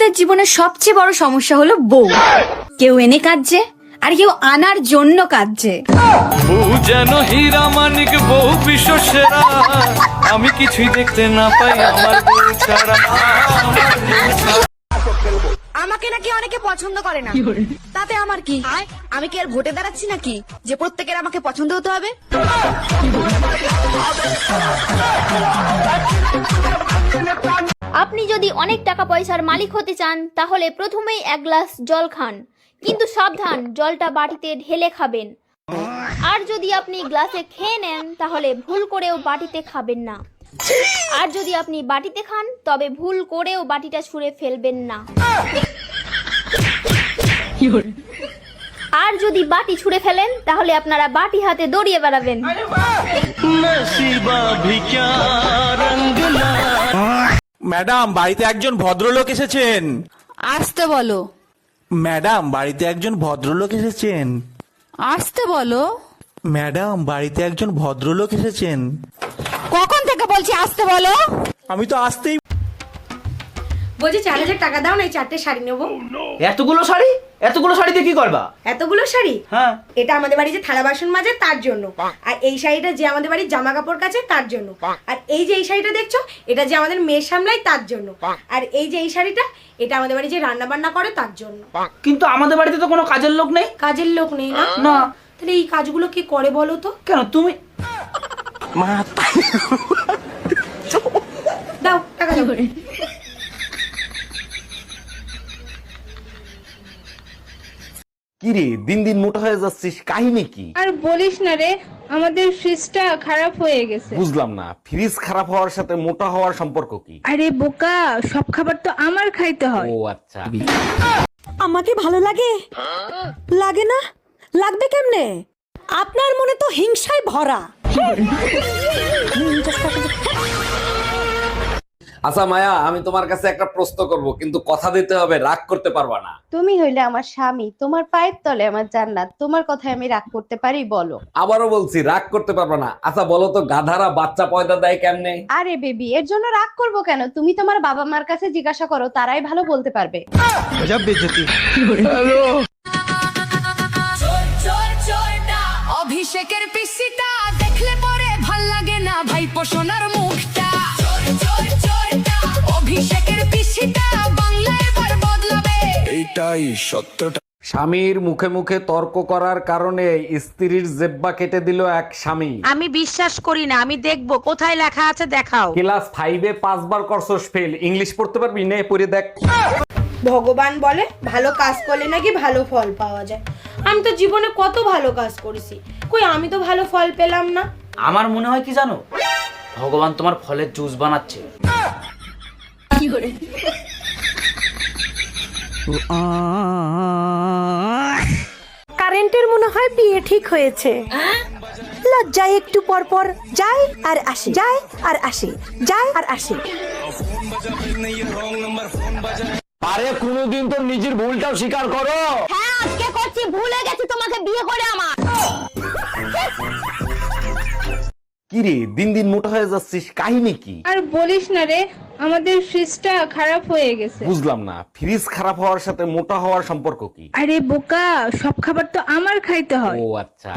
আমাদের জীবনের সবচেয়ে বড় সমস্যা হলো বউ। কেউ এনে কাঁদছে আর কেউ আনার জন্য কাঁদছে। বউ যেন হীরা মানিক, বউ বিশ্ব সেরা, আমি কিছুই দেখতে না পাই আমার বউ ছাড়া। আমাকে নাকি অনেকে পছন্দ করে না, তাতে আমার কি? আমি কি আর ভোটে দাঁড়াচ্ছি নাকি যে প্রত্যেকের আমাকে পছন্দ হতে হবে? আপনি যদি অনেক টাকা পয়সার মালিক হতে চান তাহলে প্রথমেই এক গ্লাস জল খান, কিন্তু সাবধান, জলটা বাটিতে ঢেলে খাবেন। আর যদি আপনি গ্লাসে খেয়ে নেন তাহলে ভুল করেও বাটিতে খাবেন না। আর যদি আপনি বাটিতে খান তবে ভুল করেও বাটিটা ছুঁড়ে ফেলবেন না। আর যদি বাটি ছুঁড়ে ফেলেন তাহলে আপনারা বাটি হাতে দৌড়িয়ে বেড়াবেন। ম্যাডাম, বাড়িতে একজন ভদ্রলোক এসেছেন। আসতে বলো। ম্যাডাম, বাড়িতে একজন ভদ্রলোক এসেছেন। আসতে বলো। ম্যাডাম, বাড়িতে একজন ভদ্রলোক এসেছেন। কখন থেকে বলছি আসতে বলো? আমি তো আসতেই। বলছি 4000 টাকা দাও না, এই 4টে শাড়ি নেবো। এতগুলো শাড়ি? এতগুলো শাড়ি দিয়ে কি করবা? এতগুলো শাড়ি? হ্যাঁ। এটা আমাদের বাড়ি যে থালা বাসন মাজে তার জন্য, আর এই শাড়িটা যে আমাদের বাড়ির জামা কাপড় কাচে তার জন্য, আর এই যে এই শাড়িটা দেখছো এটা যে আমাদের মেয়ে সামলায় তার জন্য, আর এই যে এই শাড়িটা এটা আমাদের বাড়ি যে রান্না বান্না করে তার জন্য। কিন্তু আমাদের বাড়িতে তো কোনো কাজের লোক নেই। কাজের লোক নেই না? না। তাহলে এই কাজগুলো কে করে বলো তো? কেন তুমি? দাও টাকা দাও। কি রে, দিন দিন মোটা হয়ে যাচ্ছিস, কাহিনী কি? আর বলিস না রে, আমাদের ফ্রিজটা খারাপ হয়ে গেছে। বুঝলাম না, ফ্রিজ খারাপ হওয়ার সাথে মোটা হওয়ার সম্পর্ক কি? আরে বোকা, সব খাবার তো আমার খাইতে হয়। ও আচ্ছা। আমাকে ভালো লাগে? লাগে না? লাগবে কেমনে? আপনার মনে তো হিংসায় ভরা। আচ্ছা মায়া, আমি তোমার কাছে একটা প্রশ্ন করব, কিন্তু কথা দিতে হবে, রাগ করতে পারবা না। তুমি হইলে আমার স্বামী, তোমার পায়ের তলে আমার জান্নাত, তোমার কথায় আমি রাগ করতে পারি? বলো। আবারও বলছি, রাগ করতে পারবা না। আচ্ছা বলো তো, গাধারা বাচ্চা পয়দা দেয় কেমনে? আরে বেবি, এর জন্য রাগ করব কেন? তুমি তোমার বাবা মার কাছে জিজ্ঞাসা করো, তারাই ভালো বলতে পারবে। অভিষেকের পিসিটা দেখলে পরে ভাল লাগে না, ভাই পোষণার মুখটা। অভিষেকের পিসিটা বাংলা এবার বদলাবে, এইটাই সত্যটা। স্বামীর মুখে মুখে তর্ক করার কারণে স্ত্রীর জেব্বা কেটে দিল এক স্বামী। আমি বিশ্বাস করি না, আমি দেখবো কোথায় লেখা আছে, দেখাও। ক্লাস 5-এ 5 বার করছস ফেল, ইংলিশ পড়তে পারবি? নে পড়ে দেখ। ভগবান বলে ভালো কাজ করলে নাকি ভালো ফল পাওয়া যায়। আমি তো জীবনে কত ভালো কাজ করেছি, কই আমি তো ভালো ফল পেলাম না। আমার মনে হয় কি জানো, ভগবান তোমার ফলের জুস বানাচ্ছে। কারেন্টের মনে হয় বিয়ে ঠিক হয়েছে। লজ্জায় একটু পর পর যায় আর আসে, যায় আর আসে, যায় আর আসে। আরে কোনোদিন তো নিজের ভুলটাও স্বীকার করো। হ্যাঁ আজকে করছি, ভুলে গেছি তোমাকে বিয়ে করে আমার। কি রে, দিন দিন মোটা হয়ে যাচ্ছিস, কাহিনী কি? আর বলিস না রে, আমাদের ফ্রিজটা খারাপ হয়ে গেছে। বুঝলাম না, ফ্রিজ খারাপ হওয়ার সাথে মোটা হওয়ার সম্পর্ক কি? আরে বোকা, সব খাবার তো আমার খাইতে হয়। ও আচ্ছা।